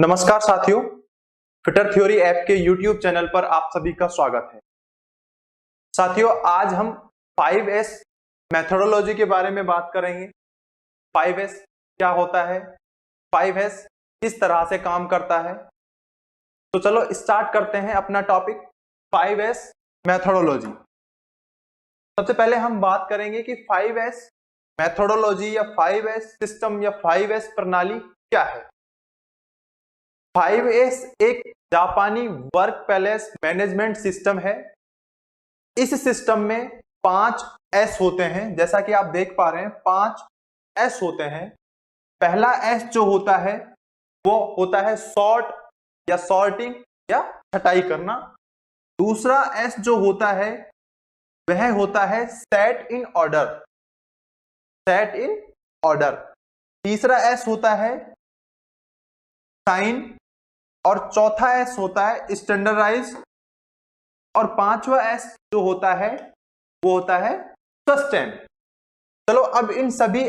नमस्कार साथियों, fitter theory app के YouTube चैनल पर आप सभी का स्वागत है। साथियों, आज हम 5S मेथोडोलॉजी के बारे में बात करेंगे। 5S क्या होता है, 5S किस तरह से काम करता है। तो चलो स्टार्ट करते हैं अपना टॉपिक 5S मेथोडोलॉजी। सबसे पहले हम बात करेंगे कि 5S मेथोडोलॉजी या 5S सिस्टम या 5S प्रणाली क्या है। 5S एक जापानी वर्क प्लेस मैनेजमेंट सिस्टम है। इस सिस्टम में 5 S होते हैं, जैसा कि आप देख पा रहे हैं 5 S होते हैं। पहला S जो होता है वो होता है सॉर्ट या सॉर्टिंग या छटाई करना। दूसरा S जो होता है वह होता है set in order, set in order. तीसरा S होता है साइन और चौथा S होता है स्टैंडर्डाइज और पांचवा S जो होता है वो होता है सस्टेन। चलो अब इन सभी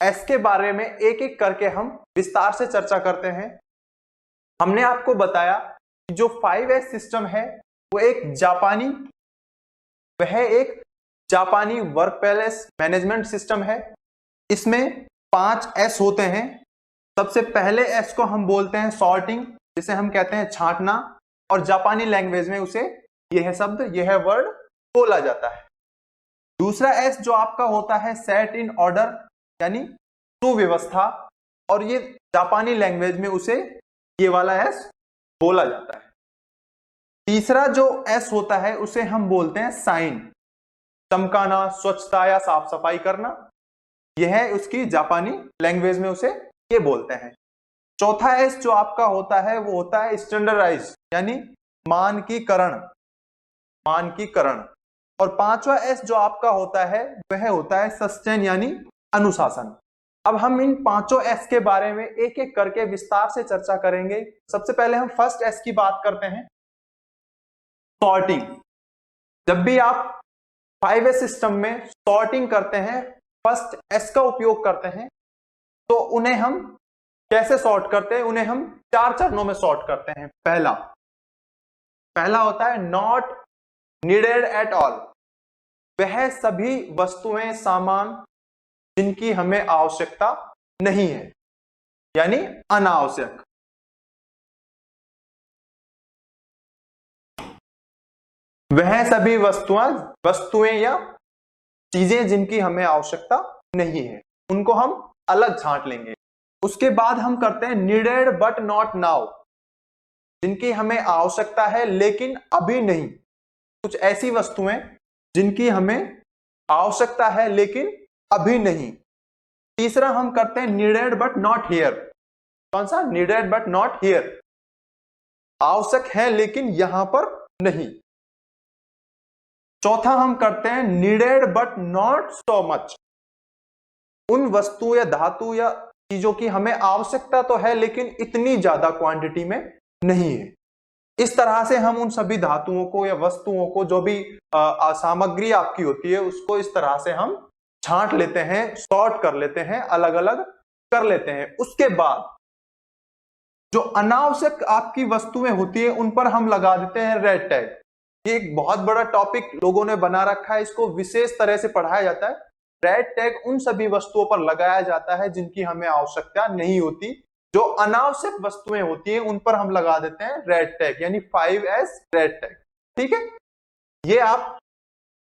S के बारे में एक एक करके हम विस्तार से चर्चा करते हैं। हमने आपको बताया कि जो 5S सिस्टम है वो एक जापानी वर्क प्लेस मैनेजमेंट सिस्टम है। इसमें 5 S होते हैं। सबसे पहले S को हम बोलते हैं सॉर्टिंग, जिसे हम कहते हैं छांटना, और जापानी लैंग्वेज में उसे यह वर्ड बोला जाता है। दूसरा S जो आपका होता है सेट इन ऑर्डर यानी सुव्यवस्था, और ये जापानी लैंग्वेज में उसे ये वाला S बोला जाता है। तीसरा जो S होता है उसे हम बोलते हैं साइन, चमकाना, स्वच्छता या साफ सफाई करना, यह उसकी जापानी लैंग्वेज में उसे ये बोलते हैं। चौथा S जो आपका होता है वो होता है स्टैंडर्डाइज यानी मानकीकरण, मानकीकरण। और पांचवा S जो आपका होता है वह होता है सस्टेन यानी अनुशासन। अब हम इन पांचों S के बारे में एक एक करके विस्तार से चर्चा करेंगे। सबसे पहले हम फर्स्ट S की बात करते हैं, सॉर्टिंग। जब भी आप 5S सिस्टम में सॉर्टिंग करते हैं, फर्स्ट S का उपयोग करते हैं, तो उन्हें हम कैसे सॉर्ट करते हैं? उन्हें हम 4 चरणों में सॉर्ट करते हैं। पहला होता है नॉट नीडेड एट ऑल, वह सभी वस्तुएं, सामान जिनकी हमें आवश्यकता नहीं है, यानी अनावश्यक। वह सभी वस्तुएं या चीजें जिनकी हमें आवश्यकता नहीं है, उनको हम अलग छांट लेंगे। उसके बाद हम करते हैं नीडेड बट नॉट नाउ, जिनकी हमें आवश्यकता है लेकिन अभी नहीं। कुछ ऐसी वस्तुएं जिनकी हमें आवश्यकता है लेकिन अभी नहीं। तीसरा हम करते हैं नीडेड बट नॉट हियर। कौन सा? नीडेड बट नॉट हियर, आवश्यक है लेकिन यहां पर नहीं। चौथा हम करते हैं needed but not so much, उन वस्तु या धातु या चीजों की हमें आवश्यकता तो है लेकिन इतनी ज्यादा क्वांटिटी में नहीं है। इस तरह से हम उन सभी धातुओं को या वस्तुओं को, जो भी सामग्री आपकी होती है, उसको इस तरह से हम छांट लेते हैं, सॉर्ट कर लेते हैं, अलग अलग कर लेते हैं। उसके बाद जो अनावश्यक आपकी वस्तुएं होती है उन पर हम लगा देते हैं रेड टैग। ये एक बहुत बड़ा टॉपिक लोगों ने बना रखा है, इसको विशेष तरह से पढ़ाया जाता है। रेड टैग उन सभी वस्तुओं पर लगाया जाता है जिनकी हमें आवश्यकता नहीं होती। जो अनावश्यक वस्तुएं होती हैं उन पर हम लगा देते हैं रेड टैग, यानी 5S रेड टैग। ठीक है, ये आप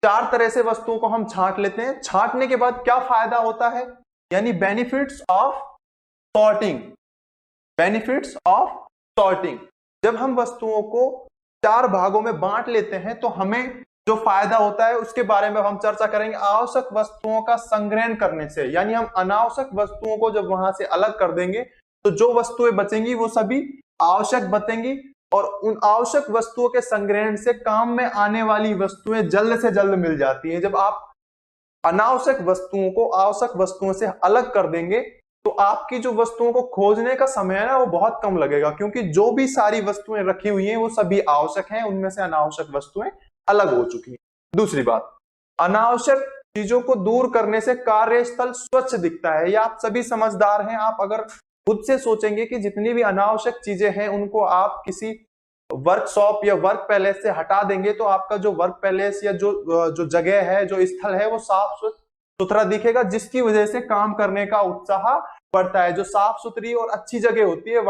4 तरह से वस्तुओं को हम छांट लेते हैं। छांटने के बाद क्या फायदा होता है, यानी benefits of sorting, benefits of sorting. जब हम वस्तुओं को 4 भागों में बांट लेते हैं तो हमें जो फायदा होता है उसके बारे में हम चर्चा करेंगे। आवश्यक वस्तुओं का संग्रहण करने से, यानी हम अनावश्यक वस्तुओं को जब वहां से अलग कर देंगे तो जो वस्तुएं बचेंगी वो सभी आवश्यक बचेंगी, और उन आवश्यक वस्तुओं के संग्रहण से काम में आने वाली वस्तुएं जल्द से जल्द मिल जाती हैं। जब आप अनावश्यक वस्तुओं को आवश्यक वस्तुओं से अलग कर देंगे तो आपकी जो वस्तुओं को खोजने का समय है ना, वो बहुत कम लगेगा, क्योंकि जो भी सारी वस्तुएं रखी हुई हैं वो सभी आवश्यक हैं, उनमें से अनावश्यक वस्तुएं अलग हो चुकी हैं। दूसरी बात, अनावश्यक चीजों को दूर करने से कार्यस्थल स्वच्छ दिखता है। ये आप सभी समझदार हैं। आप अगर खुद से सोचेंगे कि जितनी भी अनावश्यक चीजें हैं उनको आप किसी वर्कशॉप या वर्क पैलेस से हटा देंगे तो आपका जो वर्क पैलेस या जो जगह है, जो स्थल है, वो साफ सुथरा दिखेगा, जिसकी वजह से काम करने का उत्साह बढ़ता है। जो साफ सुथरी और अच्छी जगह होती है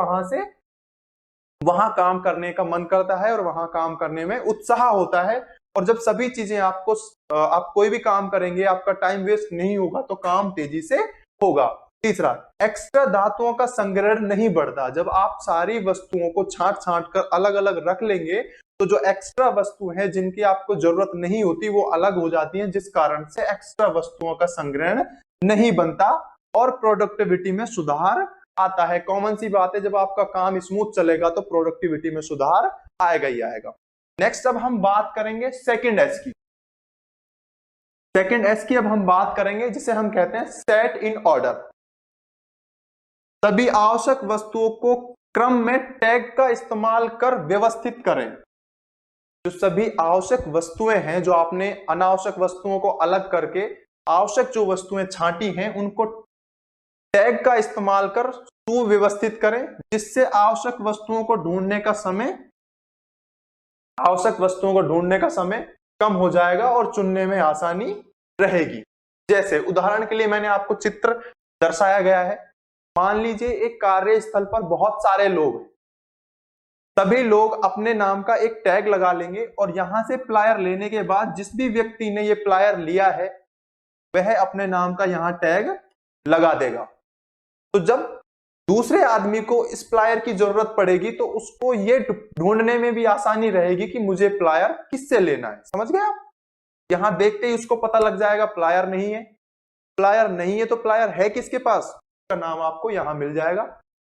वहां काम करने का मन करता है और वहां काम करने में उत्साह होता है। और जब सभी चीजें आप कोई भी काम करेंगे, आपका टाइम वेस्ट नहीं होगा तो काम तेजी से होगा। तीसरा, एक्स्ट्रा धातुओं का संग्रहण नहीं बढ़ता। जब आप सारी वस्तुओं को छांट कर अलग अलग रख लेंगे तो जो एक्स्ट्रा वस्तु है जिनकी आपको जरूरत नहीं होती वो अलग हो जाती हैं, जिस कारण से एक्स्ट्रा वस्तुओं का संग्रहण नहीं बनता और प्रोडक्टिविटी में सुधार आता है। कॉमन सी बात है, जब आपका काम स्मूथ चलेगा तो प्रोडक्टिविटी में सुधार आएगा ही आएगा। नेक्स्ट अब हम बात करेंगे सेकंड एस की। सेकंड एस की अब हम बात करेंगे जिसे हम कहते हैं सेट इन ऑर्डर। सभी आवश्यक वस्तुओं को क्रम में टैग का इस्तेमाल कर व्यवस्थित करें। जो सभी आवश्यक वस्तुएं हैं, जो आपने अनावश्यक वस्तुओं को अलग करके आवश्यक जो वस्तुएं छांटी हैं उनको टैग का इस्तेमाल कर सुव्यवस्थित करें, जिससे आवश्यक वस्तुओं को ढूंढने का समय कम हो जाएगा और चुनने में आसानी रहेगी। जैसे उदाहरण के लिए मैंने आपको चित्र दर्शाया गया है। मान लीजिए एक कार्यस्थल पर बहुत सारे लोग हैं। सभी लोग अपने नाम का एक टैग लगा लेंगे और यहां से प्लायर लेने के बाद जिस भी व्यक्ति ने ये प्लायर लिया है वह अपने नाम का यहां टैग लगा देगा। तो जब दूसरे आदमी को इस प्लायर की जरूरत पड़ेगी तो उसको ये ढूंढने में भी आसानी रहेगी कि मुझे प्लायर किससे लेना है। समझ गए आप? यहां देखते ही उसको पता लग जाएगा प्लायर नहीं है। प्लायर नहीं है तो प्लायर है किसके पास, का नाम आपको यहां मिल जाएगा।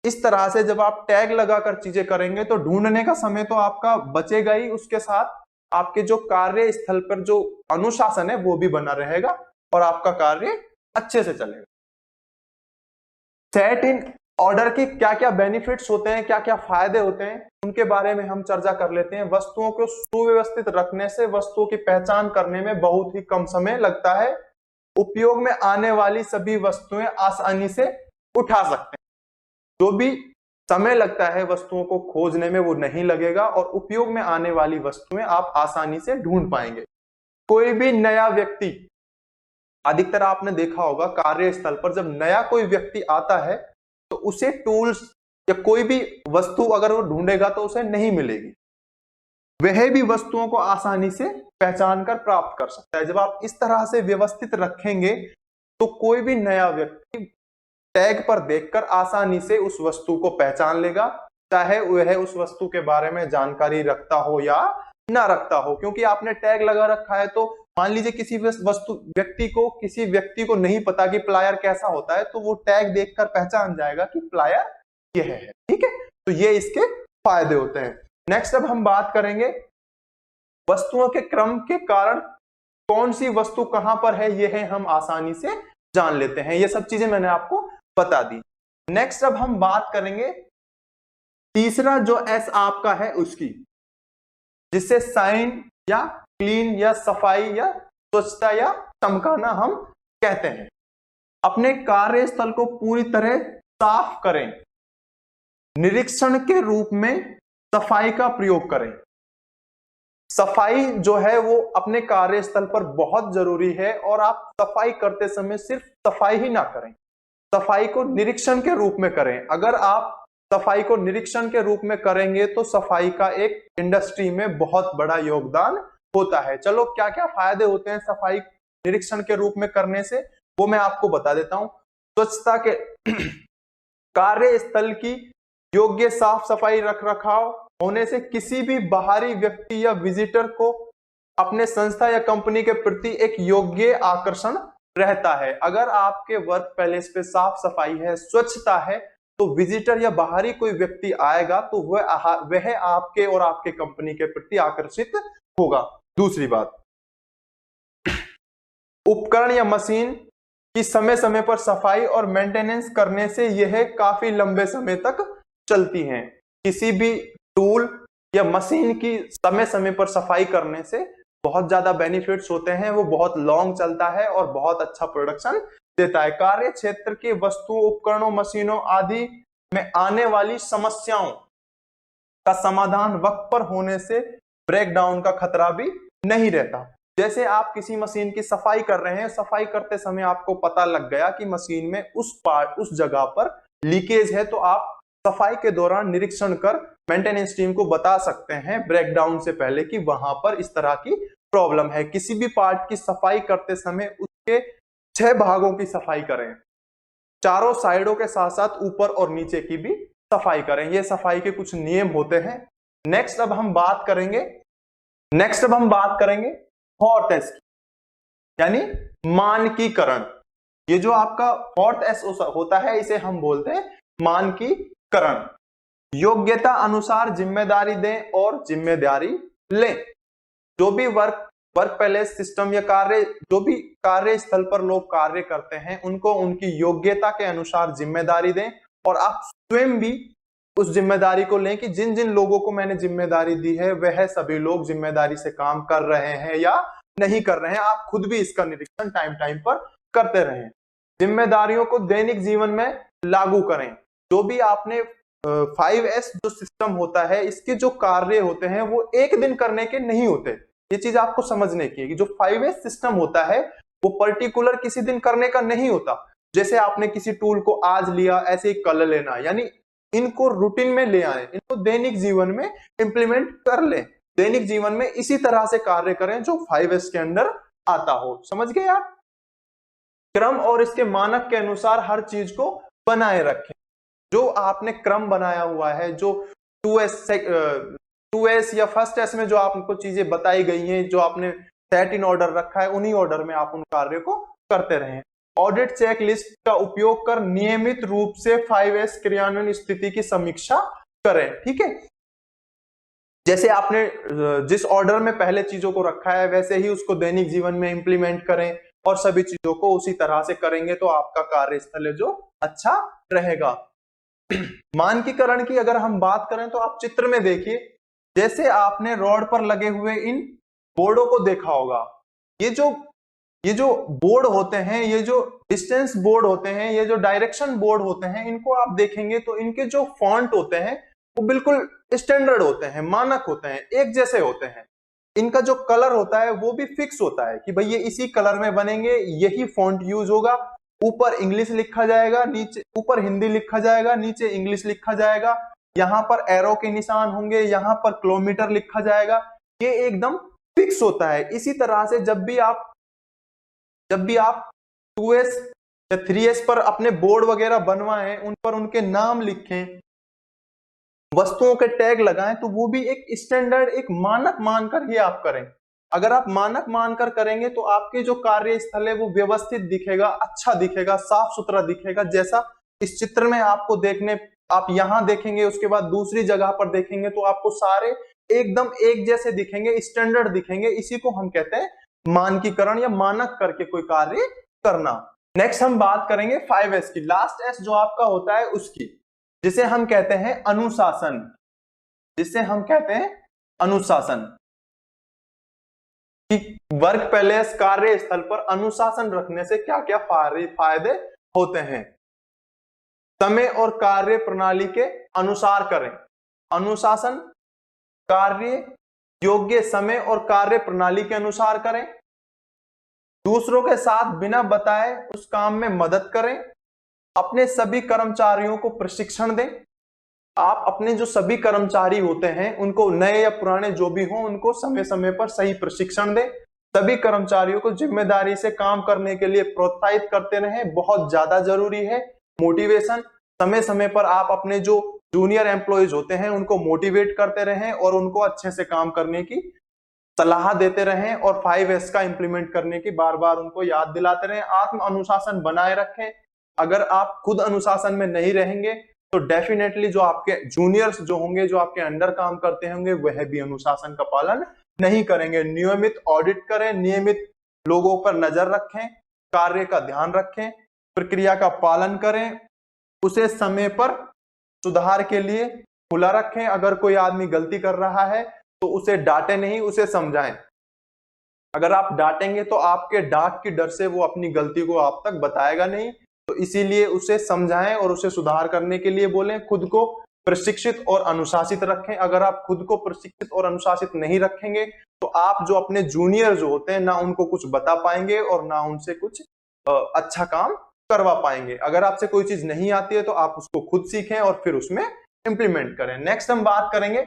इस तरह से जब आप टैग लगाकर चीजें करेंगे तो ढूंढने का समय तो आपका बचेगा ही, उसके साथ आपके जो कार्य स्थल पर जो अनुशासन है वो भी बना रहेगा और आपका कार्य अच्छे से चलेगा। सेट इन ऑर्डर के क्या क्या बेनिफिट्स होते हैं, क्या क्या फायदे होते हैं, उनके बारे में हम चर्चा कर लेते हैं। वस्तुओं को सुव्यवस्थित रखने से वस्तुओं की पहचान करने में बहुत ही कम समय लगता है। उपयोग में आने वाली सभी वस्तुएं आसानी से उठा सकते हैं। जो भी समय लगता है वस्तुओं को खोजने में वो नहीं लगेगा और उपयोग में आने वाली वस्तुएं आप आसानी से ढूंढ पाएंगे। कोई भी नया व्यक्ति, अधिकतर आपने देखा होगा कार्यस्थल पर जब नया कोई व्यक्ति आता है तो उसे टूल्स या कोई भी वस्तु अगर वो ढूंढेगा तो उसे नहीं मिलेगी। वह भी वस्तुओं को आसानी से पहचान कर प्राप्त कर सकता है। जब आप इस तरह से व्यवस्थित रखेंगे तो कोई भी नया व्यक्ति टैग पर देखकर आसानी से उस वस्तु को पहचान लेगा, चाहे वह उस वस्तु के बारे में जानकारी रखता हो या ना रखता हो। क्योंकि आपने टैग लगा रखा है तो मान लीजिए किसी व्यक्ति को नहीं पता कि प्लायर कैसा होता है, तो वो टैग देखकर पहचान जाएगा कि प्लायर यह है। ठीक है, तो ये इसके फायदे होते हैं। नेक्स्ट अब हम बात करेंगे वस्तुओं के क्रम के कारण कौन सी वस्तु कहां पर है, यह है हम आसानी से जान लेते हैं। ये सब चीजें मैंने आपको बता दी। नेक्स्ट अब हम बात करेंगे तीसरा जो एस आपका है उसकी, जिसे साइन या क्लीन या सफाई या स्वच्छता या चमकाना हम कहते हैं। अपने कार्यस्थल को पूरी तरह साफ करें। निरीक्षण के रूप में सफाई का प्रयोग करें। सफाई जो है वो अपने कार्यस्थल पर बहुत जरूरी है और आप सफाई करते समय सिर्फ सफाई ही ना करें, सफाई को निरीक्षण के रूप में करें। अगर आप सफाई को निरीक्षण के रूप में करेंगे तो सफाई का एक इंडस्ट्री में बहुत बड़ा योगदान होता है। चलो क्या क्या फायदे होते हैं सफाई निरीक्षण के रूप में करने से वो मैं आपको बता देता हूं। स्वच्छता के कार्यस्थल की योग्य साफ सफाई रख रखाव होने से किसी भी बाहरी व्यक्ति या विजिटर को अपने संस्था या कंपनी के प्रति एक योग्य आकर्षण रहता है। अगर आपके वर्क प्लेस पे साफ सफाई है, स्वच्छता है, तो विजिटर या बाहरी कोई व्यक्ति आएगा तो वह आपके और आपके कंपनी के प्रति आकर्षित होगा। दूसरी बात, उपकरण या मशीन की समय समय पर सफाई और मेंटेनेंस करने से यह काफी लंबे समय तक चलती हैं। किसी भी टूल या मशीन की समय समय पर सफाई करने से बहुत ज्यादा बेनिफिट्स होते हैं, वो बहुत लॉन्ग चलता है और बहुत अच्छा प्रोडक्शन देता है। कार्य क्षेत्र के वस्तुओं, उपकरणों, मशीनों आदि में आने वाली समस्याओं का समाधान वक्त पर होने से ब्रेकडाउन का खतरा भी नहीं रहता। जैसे आप किसी मशीन की सफाई कर रहे हैं, सफाई करते समय आपको पता लग गया कि मशीन में उस जगह पर लीकेज है, तो आप सफाई के दौरान निरीक्षण कर मेंटेनेंस टीम को बता सकते हैं ब्रेकडाउन से पहले कि वहां पर इस तरह की प्रॉब्लम है। किसी भी पार्ट की सफाई करते समय उसके 6 भागों की सफाई करें, चारों साइडों के साथ साथ ऊपर और नीचे की भी सफाई करें। ये सफाई के कुछ नियम होते हैं। नेक्स्ट अब हम बात करेंगे फोर्थ एस की, यानी मानकीकरण। ये जो आपका फोर्थ एस होता है, इसे हम बोलते हैं मानकीकरण। योग्यता अनुसार जिम्मेदारी दें और जिम्मेदारी लें। जो भी वर्क प्लेस सिस्टम या जो भी कार्य स्थल पर लोग कार्य करते हैं, उनको उनकी योग्यता के अनुसार जिम्मेदारी दें और आप स्वयं भी उस जिम्मेदारी को लें कि जिन जिन लोगों को मैंने जिम्मेदारी दी है वह सभी लोग जिम्मेदारी से काम कर रहे हैं या नहीं कर रहे हैं। आप खुद भी इसका निरीक्षण टाइम टाइम पर करते रहें। जिम्मेदारियों को दैनिक जीवन में लागू करें। जो भी आपने 5S जो सिस्टम होता है, इसके जो कार्य होते हैं वो एक दिन करने के नहीं होते। ये चीज आपको समझने की है कि जो 5S सिस्टम होता है वो पर्टिकुलर किसी दिन करने का नहीं होता। जैसे आपने किसी टूल को आज लिया, ऐसे ही कल लेना, यानी इनको रूटीन में ले आए, इनको दैनिक जीवन में इंप्लीमेंट कर लें। दैनिक जीवन में इसी तरह से कार्य करें जो 5S के अंदर आता हो। समझ गए आप? क्रम और इसके मानक के अनुसार हर चीज को बनाए रखें। जो आपने क्रम बनाया हुआ है, जो 2S या फर्स्ट एस में जो आपको चीजें बताई गई हैं, जो आपने सेट इन ऑर्डर रखा है, उन्हीं ऑर्डर में आप उन कार्यों को करते रहें। ऑडिट चेक लिस्ट का उपयोग कर नियमित रूप से 5S क्रियान्वयन स्थिति की समीक्षा करें। ठीक है, जैसे आपने जिस ऑर्डर में पहले चीजों को रखा है वैसे ही उसको दैनिक जीवन में इंप्लीमेंट करें और सभी चीजों को उसी तरह से करेंगे तो आपका कार्यस्थल है जो अच्छा रहेगा। मानकीकरण की अगर हम बात करें तो आप चित्र में देखिए, जैसे आपने रोड पर लगे हुए इन बोर्डों को देखा होगा। ये जो बोर्ड होते हैं, ये जो डिस्टेंस बोर्ड होते हैं, ये जो डायरेक्शन बोर्ड होते हैं, इनको आप देखेंगे तो इनके जो फॉन्ट होते हैं वो बिल्कुल स्टैंडर्ड होते हैं, मानक होते हैं, एक जैसे होते हैं। इनका जो कलर होता है वो भी फिक्स होता है कि भाई ये इसी कलर में बनेंगे, यही फॉन्ट यूज होगा। ऊपर इंग्लिश लिखा जाएगा, नीचे ऊपर हिंदी लिखा जाएगा, नीचे इंग्लिश लिखा जाएगा। यहाँ पर एरो के निशान होंगे, यहाँ पर किलोमीटर लिखा जाएगा। ये एकदम फिक्स होता है। इसी तरह से जब भी आप 2S या 3S पर अपने बोर्ड वगैरह बनवाएं, उन पर उनके नाम लिखें, वस्तुओं के टैग लगाएं, तो वो भी एक स्टैंडर्ड, एक मानक मानकर ही आप करें। अगर आप मानक मानकर करेंगे तो आपके जो कार्यस्थल है वो व्यवस्थित दिखेगा, अच्छा दिखेगा, साफ सुथरा दिखेगा। जैसा इस चित्र में आपको आप यहां देखेंगे, उसके बाद दूसरी जगह पर देखेंगे तो आपको सारे एकदम एक जैसे दिखेंगे, स्टैंडर्ड दिखेंगे। इसी को हम कहते हैं मानकीकरण या मानक करके कोई कार्य करना। नेक्स्ट हम बात करेंगे 5S की, लास्ट एस जो आपका होता है उसकी, जिसे हम कहते हैं अनुशासन। कि वर्क प्लेस कार्यस्थल पर अनुशासन रखने से क्या क्या फायदे होते हैं। समय और कार्य प्रणाली के अनुसार करें। अनुशासन कार्य योग्य समय और कार्य प्रणाली के अनुसार करें। दूसरों के साथ बिना बताए उस काम में मदद करें। अपने सभी कर्मचारियों को प्रशिक्षण दें। आप अपने जो सभी कर्मचारी होते हैं उनको, नए या पुराने जो भी हों, उनको समय समय पर सही प्रशिक्षण दें। सभी कर्मचारियों को जिम्मेदारी से काम करने के लिए प्रोत्साहित करते रहें, बहुत ज्यादा जरूरी है। मोटिवेशन, समय समय पर आप अपने जो जूनियर एम्प्लॉयज होते हैं उनको मोटिवेट करते रहें और उनको अच्छे से काम करने की सलाह देते रहें और 5S का इंप्लीमेंट करने की बार बार उनको याद दिलाते रहें। आत्म अनुशासन बनाए रखें। अगर आप खुद अनुशासन में नहीं रहेंगे तो डेफिनेटली जो आपके जूनियर्स जो होंगे, जो आपके अंडर काम करते होंगे, वह भी अनुशासन का पालन नहीं करेंगे। नियमित ऑडिट करें, नियमित लोगों पर नजर रखें, कार्य का ध्यान रखें, प्रक्रिया का पालन करें, उसे समय पर सुधार के लिए खुला रखें। अगर कोई आदमी गलती कर रहा है तो उसे डांटे नहीं, उसे समझाएं। अगर आप डांटेंगे तो आपके डांट के डर से वो अपनी गलती को आप तक बताएगा नहीं। तो इसीलिए उसे समझाएं और उसे सुधार करने के लिए बोलें। खुद को प्रशिक्षित और अनुशासित रखें। अगर आप खुद को प्रशिक्षित और अनुशासित नहीं रखेंगे तो आप जो अपने जूनियर जो होते हैं ना उनको कुछ बता पाएंगे और ना उनसे कुछ अच्छा काम करवा पाएंगे। अगर आपसे कोई चीज नहीं आती है तो आप उसको खुद सीखें और फिर उसमें इंप्लीमेंट करें। नेक्स्ट हम बात करेंगे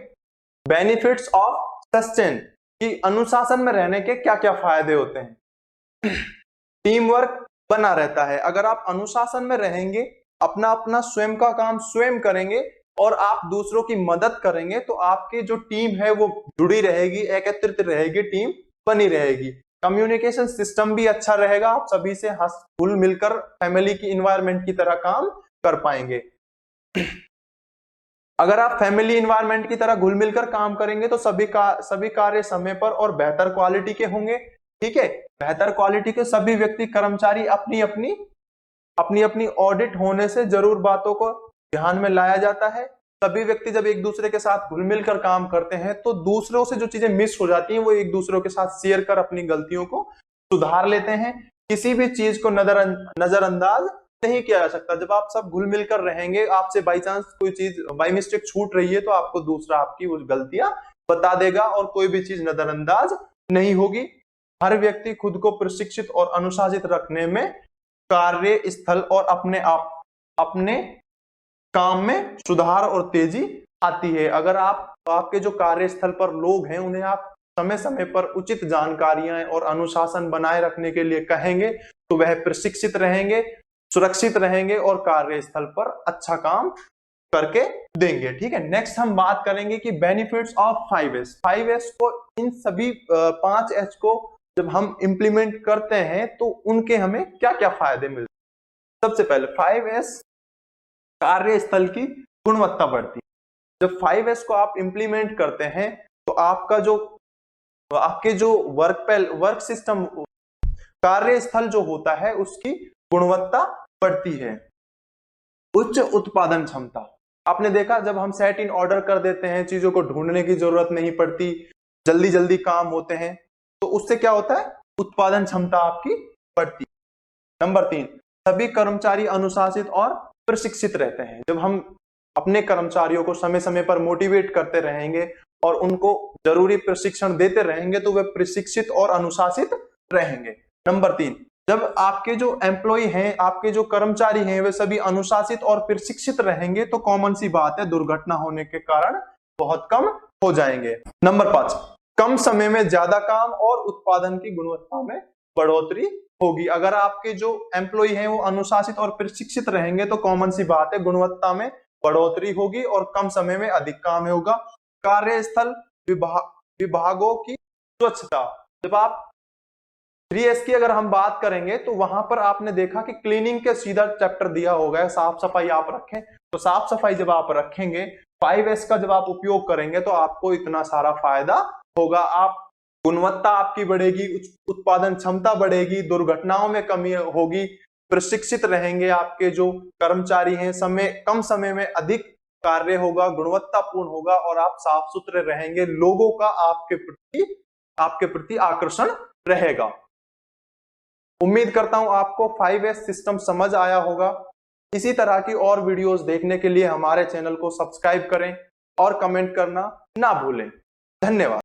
बेनिफिट्स ऑफ सस्टेन, कि अनुशासन में रहने के क्या क्या फायदे होते हैं। टीम वर्क बना रहता है। अगर आप अनुशासन में रहेंगे, अपना अपना स्वयं का काम स्वयं करेंगे और आप दूसरों की मदद करेंगे तो आपकी जो टीम है वो जुड़ी रहेगी, एकत्रित रहेगी, टीम बनी रहेगी। कम्युनिकेशन सिस्टम भी अच्छा रहेगा, आप सभी से हंस घुल मिलकर फैमिली की इन्वायरमेंट की तरह काम कर पाएंगे। अगर आप फैमिली इन्वायरमेंट की तरह घुल मिलकर काम करेंगे तो सभी कार्य समय पर और बेहतर क्वालिटी के होंगे। ठीक है, बेहतर क्वालिटी के सभी व्यक्ति कर्मचारी अपनी अपनी ऑडिट होने से जरूर बातों को ध्यान में लाया जाता है। सभी व्यक्ति जब एक दूसरे के साथ घुल मिलकर काम करते हैं तो दूसरों से जो चीजें मिस हो जाती हैं वो एक दूसरों के साथ शेयर कर अपनी गलतियों को सुधार लेते हैं। किसी भी चीज को नजरअंदाज नहीं किया जा सकता। जब आप सब घुल मिलकर रहेंगे, आपसे बाई चांस कोई चीज बाई मिस्टेक छूट रही है तो आपको दूसरा आपकी वो गलतियां बता देगा और कोई भी चीज नजरअंदाज नहीं होगी। हर व्यक्ति खुद को प्रशिक्षित और अनुशासित रखने में कार्य स्थल और अपने काम में सुधार और तेजी आती है। अगर आपके जो कार्यस्थल पर लोग हैं उन्हें आप समय समय पर उचित जानकारियां और अनुशासन बनाए रखने के लिए कहेंगे तो वह प्रशिक्षित रहेंगे, सुरक्षित रहेंगे और कार्यस्थल पर अच्छा काम करके देंगे। ठीक है, नेक्स्ट हम बात करेंगे कि बेनिफिट्स ऑफ 5S। 5S को, इन सभी 5S को जब हम इंप्लीमेंट करते हैं तो उनके हमें क्या क्या फायदे मिलते हैं। सबसे पहले 5S कार्यस्थल की गुणवत्ता बढ़ती है। जब 5S को आप इंप्लीमेंट करते हैं तो आपके जो वर्क सिस्टम कार्यस्थल जो होता है उसकी गुणवत्ता बढ़ती है। उच्च उत्पादन क्षमता, आपने देखा जब हम सेट इन ऑर्डर कर देते हैं, चीजों को ढूंढने की जरूरत नहीं पड़ती, जल्दी जल्दी काम होते हैं, तो उससे क्या होता है, उत्पादन क्षमता आपकी बढ़ती है। नंबर 3, सभी कर्मचारी अनुशासित और प्रशिक्षित रहते हैं। जब हम अपने कर्मचारियों को समय समय पर मोटिवेट करते रहेंगे और उनको जरूरी प्रशिक्षण देते रहेंगे तो वे प्रशिक्षित और अनुशासित रहेंगे। नंबर 3, जब आपके जो एम्प्लॉय हैं, आपके जो कर्मचारी हैं, वे सभी अनुशासित और प्रशिक्षित रहेंगे तो कॉमन सी बात है, दुर्घटना होने के कारण बहुत कम हो जाएंगे। नंबर 5, कम समय में ज्यादा काम और उत्पादन की गुणवत्ता में बढ़ोतरी होगी। अगर आपके जो एम्प्लॉय हैं वो अनुशासित और प्रशिक्षित रहेंगे तो कॉमन सी बात है, गुणवत्ता में बढ़ोतरी होगी और कम समय में अधिक काम होगा। कार्यस्थल विभागों की स्वच्छता, जब आप 3S की अगर हम बात करेंगे तो वहां पर आपने देखा कि क्लीनिंग के सीधा चैप्टर दिया होगा, साफ सफाई आप रखें। तो साफ सफाई जब आप रखेंगे, 5S का जब आप उपयोग करेंगे तो आपको इतना सारा फायदा होगा। आप गुणवत्ता आपकी बढ़ेगी, उत्पादन क्षमता बढ़ेगी, दुर्घटनाओं में कमी होगी, प्रशिक्षित रहेंगे आपके जो कर्मचारी हैं, कम समय में अधिक कार्य होगा, गुणवत्तापूर्ण होगा और आप साफ सुथरे रहेंगे। लोगों का आपके प्रति आकर्षण रहेगा। उम्मीद करता हूं आपको 5S सिस्टम समझ आया होगा। इसी तरह की और वीडियोस देखने के लिए हमारे चैनल को सब्सक्राइब करें और कमेंट करना ना भूलें। धन्यवाद।